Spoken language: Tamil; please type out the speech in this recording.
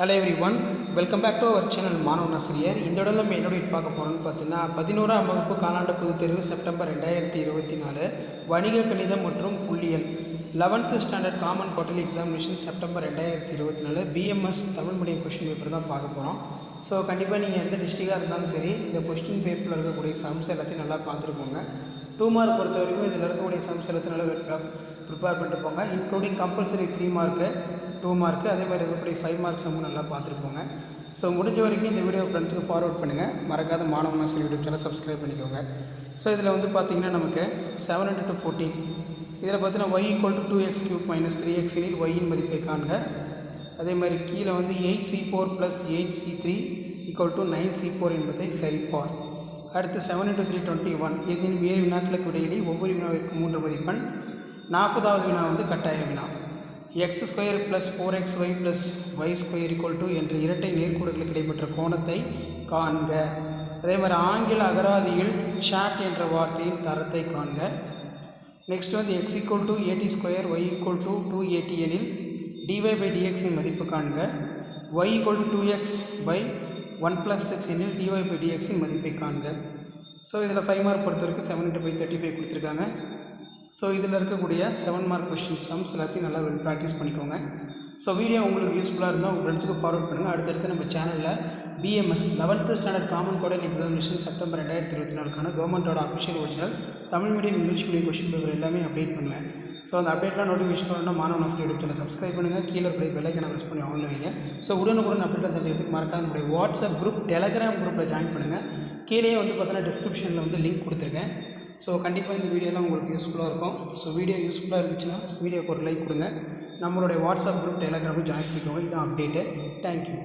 Hello everyone, welcome back to our channel மாணவன் ஆசிரியர். இந்த இடத்துல நம்ம என்னோட பார்க்க போகிறோம்னு பார்த்தீங்கன்னா 11ஆம் வகுப்பு காலாண்டு பொதுத்தேர்வு செப்டம்பர் 2024, வணிக கணிதம் மற்றும் புள்ளியியல் 11th standard common quarterly examination September 2024 BMS Tamil medium question paper தான் பார்க்க போகிறோம். ஸோ கண்டிப்பாக நீங்கள் எந்த டிஸ்ட்ரிக்டாக இருந்தாலும் சரி, இந்த கொஸ்டின் பேப்பரில் இருக்கக்கூடிய சம்ஸ் எல்லாத்தையும் நல்லா பார்த்துருப்போங்க. 2 மார்க் பொறுத்த வரைக்கும் இதில் இருக்கக்கூடிய சம்ஸ் எல்லாத்தையும் நல்லா ப்ரிப்பேர் பண்ணிட்டு போங்க. இன்க்ளூடிங் கம்பல்சரி 3 மார்க்கு 2 மார்க்கு, அதே மாதிரி இருக்கக்கூடிய 5 மார்க்ஸ் சம்மும் நல்லா பார்த்துருப்போங்க. ஸோ முடிஞ்ச வரைக்கும் இந்த வீடியோ ஃப்ரெண்ட்ஸுக்கு ஃபார்வர்ட் பண்ணுங்கள். மறக்காத மாணவன் ஆசிரியர் யூடியூப் சேனல் சப்ஸ்கிரைப் பண்ணிக்கோங்க. ஸோ இதில் வந்து பார்த்தீங்கன்னா நமக்கு 7 into 14, இதில் பார்த்தீங்கன்னா y = 2x³ - 3x எனில் y-இன் மதிப்பை காண்க. அதே மாதிரி கீழே வந்து 8c4 + 8c3 = 9c4 என்பதை சரிபார். அடுத்து 7 into 3 21, இதில் 7 வினாக்களுக்கு இடையிலே ஒவ்வொரு வினாவிற்கும் 3 மதிப்பெண். 40வது வினா வந்து கட்டாய வினா. x² + 4xy + y² என்ற இரட்டை நேர்கோடுகளுக்கு இடைப்பெற்ற கோணத்தை காண்க. அதே மாதிரி ஆங்கில அகராதியில் சாட் என்ற வார்த்தையின் தரத்தை காண்க. நெக்ஸ்ட் வந்து x = 80² y = 280 எனில் dy/dx இன் மதிப்பு காண்க. y = 2x/1 + 6 எனில் dy/dx இன் மதிப்பை காண்க. ஸோ இதில் 5 மார்க் பொறுத்த வரைக்கும் 7 into 5 35 கொடுத்துருக்காங்க. ஸோ இதில் இருக்கக்கூடிய 7 மார்க் கொஸ்டின் சம்ஸ் எல்லாத்தையும் நல்லா ப்ராக்டிஸ் பண்ணிக்கோங்க. ஸோ வீடியோ உங்களுக்கு யூஸ்ஃபுல்லாக இருந்தால் உங்கள் ஃப்ரெண்ட்ஸுக்கு ஃபார்வர்ட் பண்ணுங்கள். அடுத்தடுத்து நம்ம சேனலில் BMS 11th standard common quarterly examination September 2024 கவர்மெண்ட்டோட official original Tamil medium English medium question paper எல்லாமே அப்டேட் பண்ணுவேன். ஸோ அந்த அப்டேட்லாம் நோட்டிஃபிகேஷன் பண்ணால் மாணவன் ஆசிரியர் யூடியூப் சேனல் சப்ஸ்கிரைப் பண்ணுங்கள். கீழே இருக்கிற பெல்லைக்கான ப்ரெஸ் பண்ணி ஆன்ல வைங்க. ஸோ உடனுக்குடன் அப்டேட் தெரிஞ்சுக்கிறதுக்கு மறக்காத நம்முடைய வாட்ஸ்அப் குரூப், டெலகிராம் குரூப்பில் ஜாயின் பண்ணுங்கள். கீழே வந்து பார்த்தீங்கன்னா டிஸ்கிரிப்ஷனில் வந்து லிங்க் கொடுத்துருக்கேன். ஸோ கண்டிப்பாக இந்த வீடியோலாம் உங்களுக்கு யூஸ்ஃபுல்லாக இருக்கும். ஸோ வீடியோ யூஸ்ஃபுல்லாக இருந்துச்சுன்னா வீடியோக்கு ஒரு லைக் கொடுங்க. நம்மளுடைய வாட்ஸ்அப் குரூப், டெலகிராமும் ஜாயின் பண்ணிக்கோங்க. இதுதான் அப்டேட்டு. தேங்க்யூ.